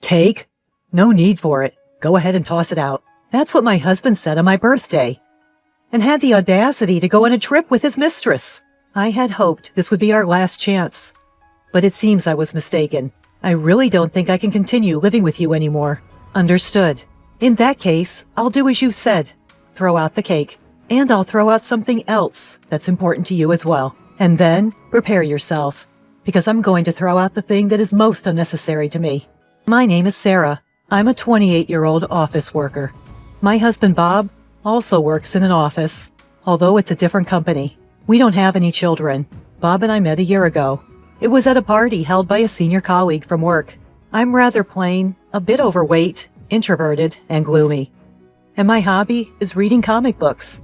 Cake? No need for it. Go ahead and toss it out. That's what my husband said on my birthday. And had the audacity to go on a trip with his mistress. I had hoped this would be our last chance. But it seems I was mistaken. I really don't think I can continue living with you anymore. Understood. In that case, I'll do as you said. Throw out the cake. And I'll throw out something else that's important to you as well. And then, prepare yourself. Because I'm going to throw out the thing that is most unnecessary to me. My name is Sarah. I'm a 28-year-old office worker. My husband Bob also works in an office, although it's a different company. We don't have any children. Bob and I met a year ago. It was at a party held by a senior colleague from work. I'm rather plain, a bit overweight, introverted, and gloomy. And my hobby is reading comic books.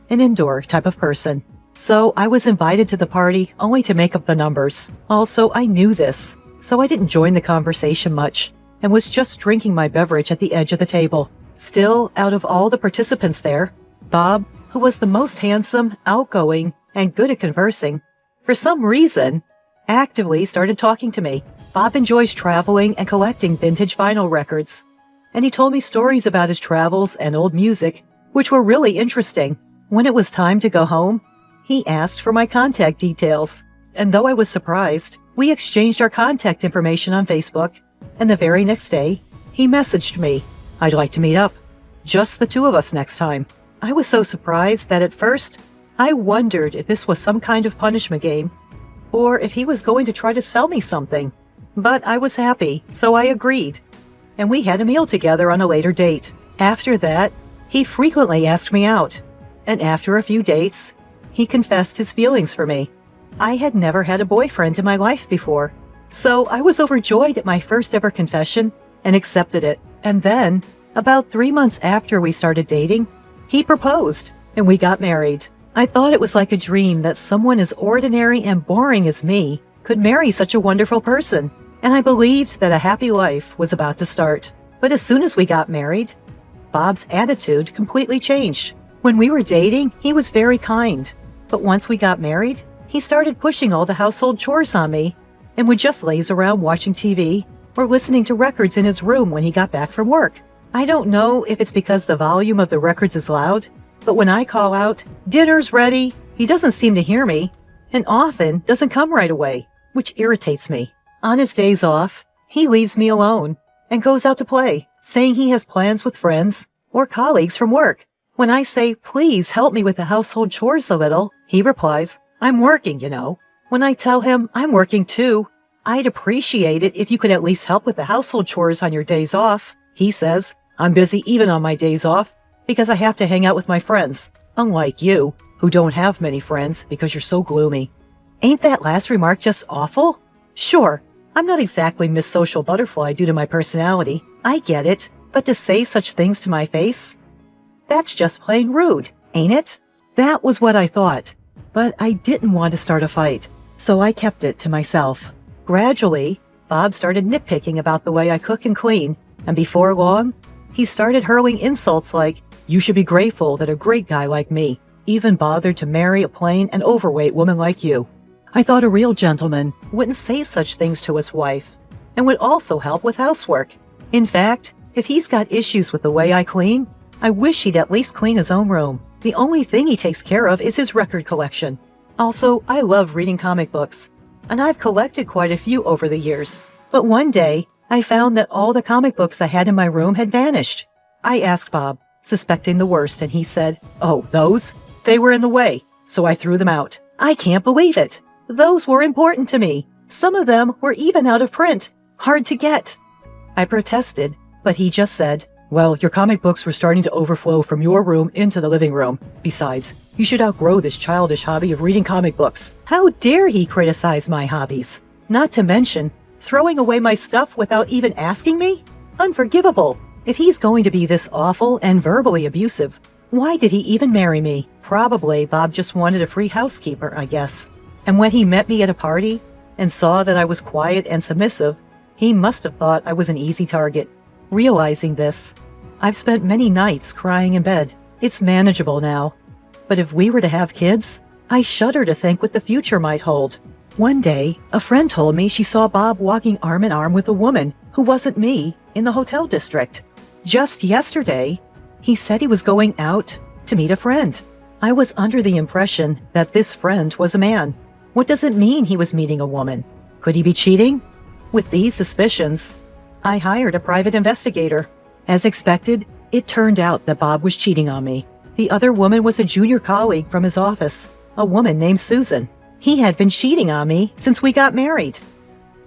An indoor type of person. So I was invited to the party only to make up the numbers. Also, I knew this, so I didn't join the conversation much and was just drinking my beverage at the edge of the table. Still, out of all the participants there, Bob, who was the most handsome, outgoing, and good at conversing, for some reason, actively started talking to me. Bob enjoys traveling and collecting vintage vinyl records, and he told me stories about his travels and old music, which were really interesting. When it was time to go home, he asked for my contact details, and though I was surprised, we exchanged our contact information on Facebook, and the very next day, he messaged me, "I'd like to meet up. Just the two of us next time." I was so surprised that at first, I wondered if this was some kind of punishment game, or if he was going to try to sell me something. But I was happy, so I agreed, and we had a meal together on a later date. After that, he frequently asked me out, and after a few dates, he confessed his feelings for me. I had never had a boyfriend in my life before, so I was overjoyed at my first ever confession and accepted it. And then, about 3 months after we started dating, he proposed, and we got married. I thought it was like a dream that someone as ordinary and boring as me could marry such a wonderful person, and I believed that a happy life was about to start. But as soon as we got married, Bob's attitude completely changed. When we were dating, he was very kind, but once we got married, he started pushing all the household chores on me and would just laze around watching TV or listening to records in his room when he got back from work. I don't know if it's because the volume of the records is loud, but when I call out, "Dinner's ready," he doesn't seem to hear me, and often doesn't come right away, which irritates me. On his days off, he leaves me alone and goes out to play, saying he has plans with friends or colleagues from work. When I say, "Please help me with the household chores a little," he replies, "I'm working, you know." When I tell him I'm working too, "I'd appreciate it if you could at least help with the household chores on your days off," he says, "I'm busy even on my days off because I have to hang out with my friends, unlike you, who don't have many friends because you're so gloomy." Ain't that last remark just awful? Sure, I'm not exactly Miss Social Butterfly due to my personality. I get it, but to say such things to my face? That's just plain rude, ain't it? That was what I thought, but I didn't want to start a fight, so I kept it to myself. Gradually, Bob started nitpicking about the way I cook and clean, and before long, he started hurling insults like, "You should be grateful that a great guy like me even bothered to marry a plain and overweight woman like you." I thought a real gentleman wouldn't say such things to his wife, and would also help with housework. In fact, if he's got issues with the way I clean, I wish he'd at least clean his own room. The only thing he takes care of is his record collection. Also, I love reading comic books, and I've collected quite a few over the years. But one day, I found that all the comic books I had in my room had vanished. I asked Bob, suspecting the worst, and he said, "Oh, those? They were in the way, so I threw them out." I can't believe it. Those were important to me. Some of them were even out of print, hard to get. I protested, but he just said, "Well, your comic books were starting to overflow from your room into the living room. Besides, you should outgrow this childish hobby of reading comic books." How dare he criticize my hobbies? Not to mention, throwing away my stuff without even asking me? Unforgivable. If he's going to be this awful and verbally abusive, why did he even marry me? Probably Bob just wanted a free housekeeper, I guess. And when he met me at a party and saw that I was quiet and submissive, he must have thought I was an easy target. Realizing this, I've spent many nights crying in bed. It's manageable now. But if we were to have kids, I shudder to think what the future might hold. One day, a friend told me she saw Bob walking arm in arm with a woman who wasn't me, in the hotel district. Just yesterday, he said he was going out to meet a friend. I was under the impression that this friend was a man. What does it mean he was meeting a woman? Could he be cheating? With these suspicions, I hired a private investigator. As expected, it turned out that Bob was cheating on me. The other woman was a junior colleague from his office, a woman named Susan. He had been cheating on me since we got married.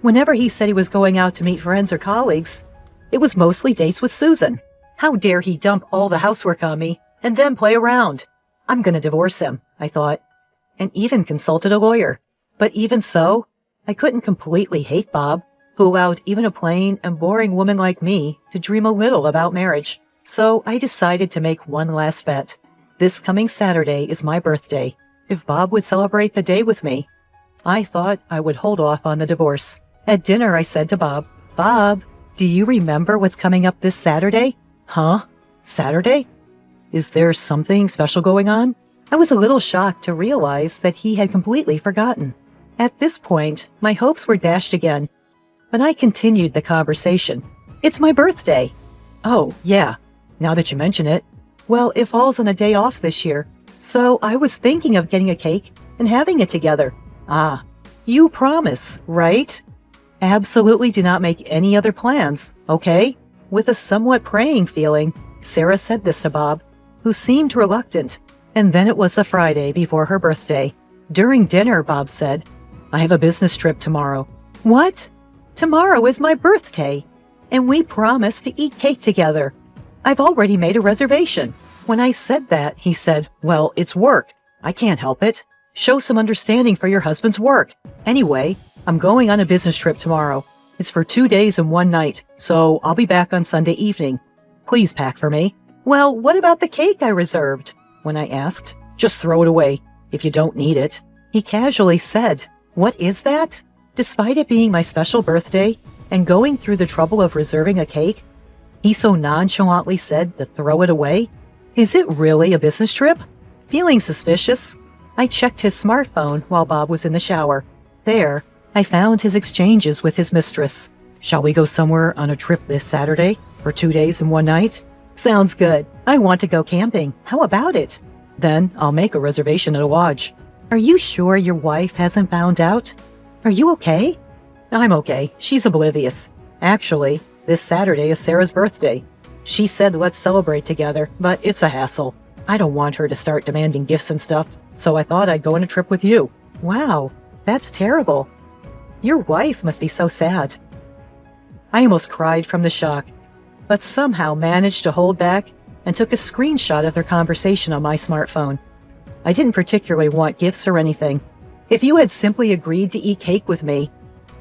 Whenever he said he was going out to meet friends or colleagues, it was mostly dates with Susan. How dare he dump all the housework on me and then play around? I'm going to divorce him, I thought, and even consulted a lawyer. But even so, I couldn't completely hate Bob, who allowed even a plain and boring woman like me to dream a little about marriage. So I decided to make one last bet. This coming Saturday is my birthday. If Bob would celebrate the day with me, I thought I would hold off on the divorce. At dinner, I said to Bob, "Bob, do you remember what's coming up this Saturday?" "Huh? Saturday? Is there something special going on?" I was a little shocked to realize that he had completely forgotten. At this point, my hopes were dashed again, but I continued the conversation. "It's my birthday." "Oh, yeah, now that you mention it. Well, it falls on a day off this year, so I was thinking of getting a cake and having it together." "Ah, you promise, right?" "Absolutely do not make any other plans, okay?" With a somewhat praying feeling, Sarah said this to Bob, who seemed reluctant. And then it was the Friday before her birthday. During dinner, Bob said, "I have a business trip tomorrow." "What? Tomorrow is my birthday, and we promised to eat cake together. I've already made a reservation." When I said that, he said, "Well, it's work. I can't help it. Show some understanding for your husband's work. Anyway, I'm going on a business trip tomorrow. It's for 2 days and 1 night, so I'll be back on Sunday evening. Please pack for me." "Well, what about the cake I reserved?" When I asked. "Just throw it away if you don't need it." He casually said, "What is that?" Despite it being my special birthday and going through the trouble of reserving a cake, he so nonchalantly said to throw it away. Is it really a business trip? Feeling suspicious, I checked his smartphone while Bob was in the shower. There, I found his exchanges with his mistress. "Shall we go somewhere on a trip this Saturday for 2 days and 1 night?" "Sounds good. I want to go camping. How about it?" "Then I'll make a reservation at a lodge." "Are you sure your wife hasn't found out? Are you okay?" "I'm okay. She's oblivious. Actually, this Saturday is Sarah's birthday. She said let's celebrate together, but it's a hassle. I don't want her to start demanding gifts and stuff, so I thought I'd go on a trip with you." "Wow, that's terrible. Your wife must be so sad." I almost cried from the shock, but somehow managed to hold back and took a screenshot of their conversation on my smartphone. I didn't particularly want gifts or anything. If you had simply agreed to eat cake with me,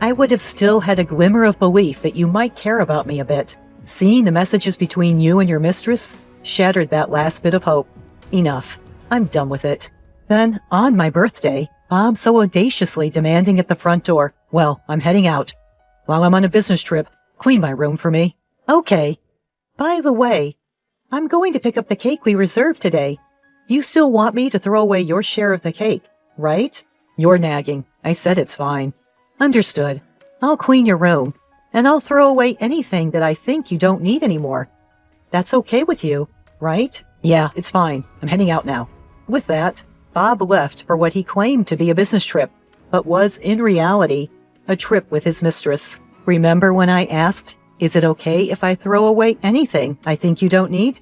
I would have still had a glimmer of belief that you might care about me a bit. Seeing the messages between you and your mistress shattered that last bit of hope. Enough. I'm done with it. Then, on my birthday, Bob so audaciously demanding at the front door, "Well, I'm heading out. While I'm on a business trip, clean my room for me." "Okay. By the way, I'm going to pick up the cake we reserved today. You still want me to throw away your share of the cake, right?" "You're nagging. I said it's fine." "Understood. I'll clean your room, and I'll throw away anything that I think you don't need anymore. That's okay with you, right?" "Yeah, it's fine. I'm heading out now." With that, Bob left for what he claimed to be a business trip, but was in reality a trip with his mistress. Remember when I asked, "Is it okay if I throw away anything I think you don't need?"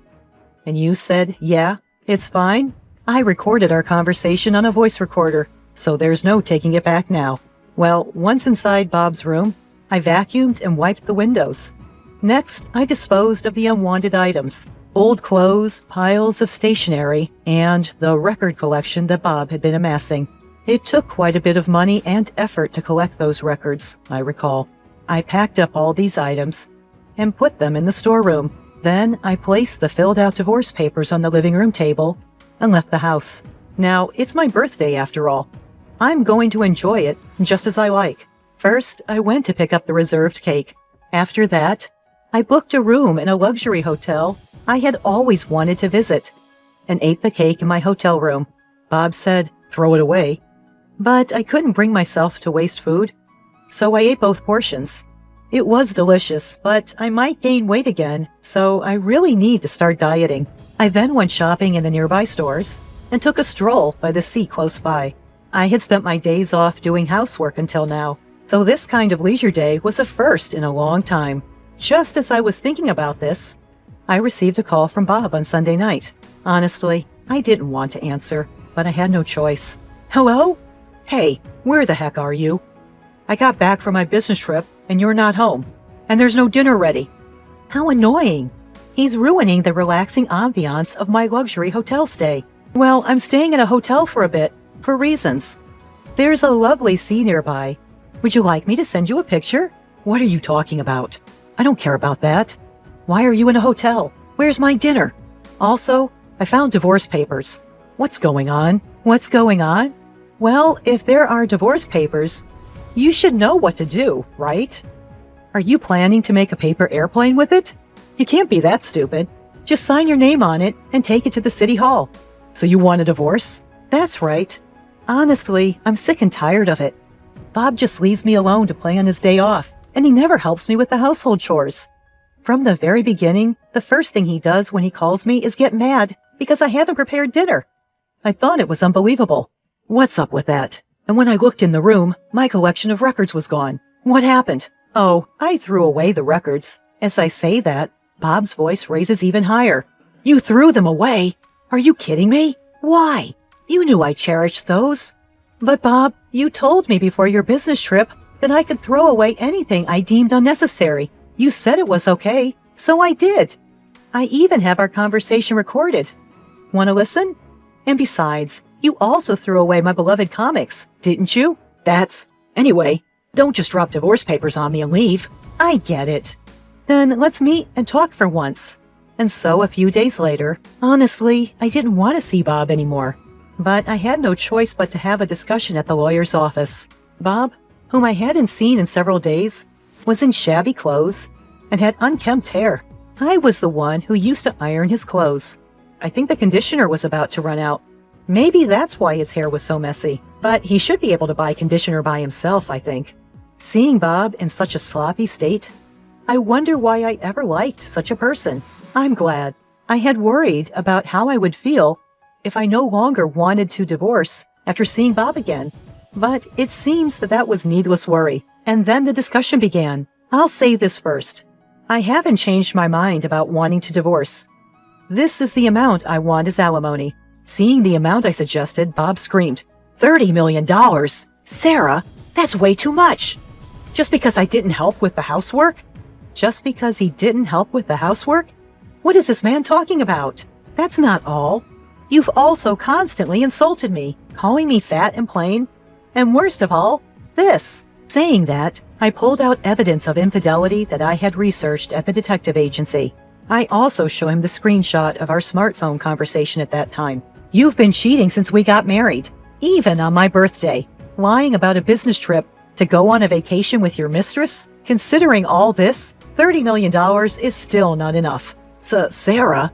And you said, "Yeah, it's fine"? I recorded our conversation on a voice recorder, so there's no taking it back now. Well, once inside Bob's room, I vacuumed and wiped the windows. Next, I disposed of the unwanted items, old clothes, piles of stationery, and the record collection that Bob had been amassing. It took quite a bit of money and effort to collect those records, I recall. I packed up all these items and put them in the storeroom. Then I placed the filled-out divorce papers on the living room table and left the house. Now, it's my birthday after all. I'm going to enjoy it just as I like. First, I went to pick up the reserved cake. After that, I booked a room in a luxury hotel I had always wanted to visit and ate the cake in my hotel room. Bob said, "Throw it away." But I couldn't bring myself to waste food, so I ate both portions. It was delicious, but I might gain weight again, so I really need to start dieting. I then went shopping in the nearby stores and took a stroll by the sea close by. I had spent my days off doing housework until now, so this kind of leisure day was a first in a long time. Just as I was thinking about this, I received a call from Bob on Sunday night. Honestly, I didn't want to answer, but I had no choice. Hello? Hey, where the heck are you? I got back from my business trip and you're not home, and there's no dinner ready. How annoying. He's ruining the relaxing ambiance of my luxury hotel stay. Well, I'm staying in a hotel for a bit, for reasons. There's a lovely sea nearby. Would you like me to send you a picture? What are you talking about? I don't care about that. Why are you in a hotel? Where's my dinner? Also, I found divorce papers. What's going on? What's going on? Well, if there are divorce papers, you should know what to do, right? Are you planning to make a paper airplane with it? You can't be that stupid. Just sign your name on it and take it to the city hall. So you want a divorce? That's right. Honestly, I'm sick and tired of it. Bob just leaves me alone to play on his day off, and he never helps me with the household chores. From the very beginning, the first thing he does when he calls me is get mad because I haven't prepared dinner. I thought it was unbelievable. What's up with that? And when I looked in the room, my collection of records was gone. What happened? Oh, I threw away the records. As I say that, Bob's voice raises even higher. You threw them away? Are you kidding me? Why? You knew I cherished those. But Bob, you told me before your business trip that I could throw away anything I deemed unnecessary. You said it was okay, so I did. I even have our conversation recorded. Want to listen? And besides, you also threw away my beloved comics, didn't you? Anyway, don't just drop divorce papers on me and leave. I get it. Then let's meet and talk for once. And so a few days later, honestly, I didn't want to see Bob anymore. But I had no choice but to have a discussion at the lawyer's office. Bob, whom I hadn't seen in several days, was in shabby clothes and had unkempt hair. I was the one who used to iron his clothes. I think the conditioner was about to run out. Maybe that's why his hair was so messy. But he should be able to buy conditioner by himself, I think. Seeing Bob in such a sloppy state, I wonder why I ever liked such a person. I'm glad. I had worried about how I would feel if I no longer wanted to divorce after seeing Bob again. But it seems that was needless worry. And then the discussion began. I'll say this first. I haven't changed my mind about wanting to divorce. This is the amount I want as alimony. Seeing the amount I suggested, Bob screamed, $30 million? Sarah, that's way too much. Just because I didn't help with the housework? Just because he didn't help with the housework? What is this man talking about? That's not all. You've also constantly insulted me, calling me fat and plain. And worst of all, this. Saying that, I pulled out evidence of infidelity that I had researched at the detective agency. I also show him the screenshot of our smartphone conversation at that time. You've been cheating since we got married, even on my birthday, lying about a business trip to go on a vacation with your mistress. Considering all this, $30 million is still not enough. So, Sarah,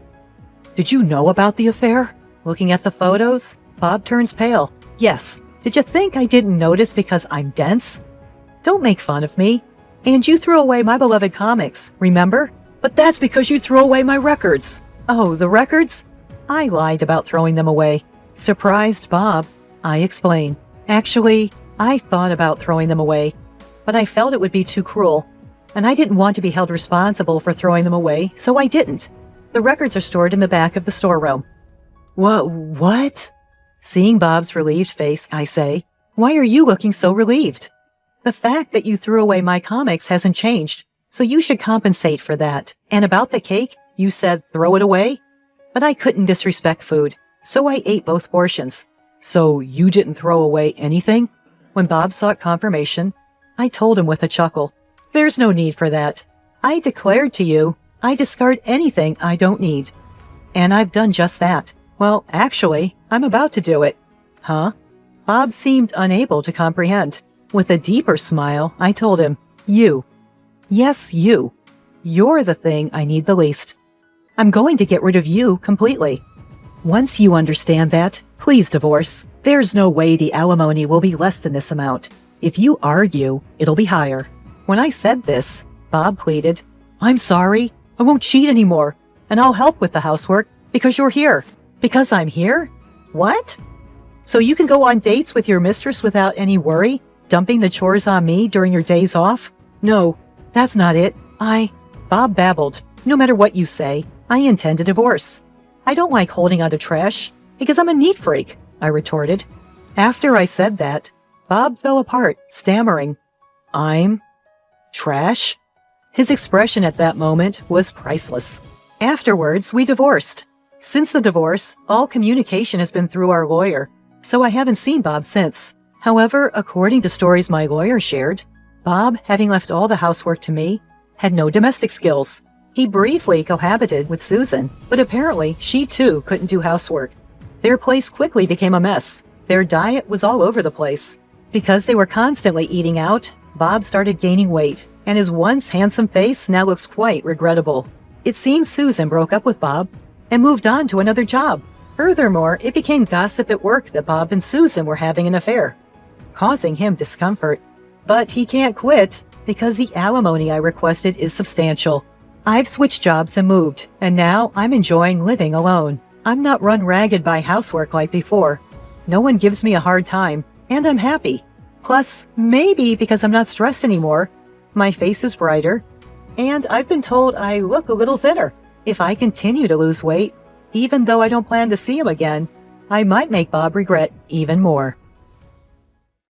did you know about the affair? Looking at the photos, Bob turns pale. Yes. Did you think I didn't notice because I'm dense? Don't make fun of me. And you threw away my beloved comics, remember? But that's because you threw away my records. Oh, the records? I lied about throwing them away. Surprised Bob, I explain. Actually, I thought about throwing them away, but I felt it would be too cruel, and I didn't want to be held responsible for throwing them away, so I didn't. The records are stored in the back of the storeroom. What? Seeing Bob's relieved face, I say, why are you looking so relieved? The fact that you threw away my comics hasn't changed, so you should compensate for that. And about the cake, you said throw it away? But I couldn't disrespect food, so I ate both portions. So you didn't throw away anything? When Bob sought confirmation, I told him with a chuckle, there's no need for that. I declared to you, I discard anything I don't need. And I've done just that. Well, actually, I'm about to do it. Huh? Bob seemed unable to comprehend. With a deeper smile, I told him, you. Yes, you. You're the thing I need the least. I'm going to get rid of you completely. Once you understand that, please divorce. There's no way the alimony will be less than this amount. If you argue, it'll be higher. When I said this, Bob pleaded, "I'm sorry. I won't cheat anymore, and I'll help with the housework because you're here." "Because I'm here? What? So you can go on dates with your mistress without any worry, dumping the chores on me during your days off?" "No, that's not it. Bob babbled. "No matter what you say, I intend a divorce. I don't like holding on to trash because I'm a neat freak," I retorted. After I said that, Bob fell apart, stammering, "I'm trash?" His expression at that moment was priceless. Afterwards, we divorced. Since the divorce, all communication has been through our lawyer, so I haven't seen Bob since. However, according to stories my lawyer shared, Bob, having left all the housework to me, had no domestic skills. He briefly cohabited with Susan, but apparently she too couldn't do housework. Their place quickly became a mess. Their diet was all over the place. Because they were constantly eating out, Bob started gaining weight, and his once handsome face now looks quite regrettable. It seems Susan broke up with Bob and moved on to another job. Furthermore, it became gossip at work that Bob and Susan were having an affair, causing him discomfort. But he can't quit because the alimony I requested is substantial. I've switched jobs and moved, and now I'm enjoying living alone. I'm not run ragged by housework like before. No one gives me a hard time, and I'm happy. Plus, maybe because I'm not stressed anymore, my face is brighter, and I've been told I look a little thinner. If I continue to lose weight, even though I don't plan to see him again, I might make Bob regret even more.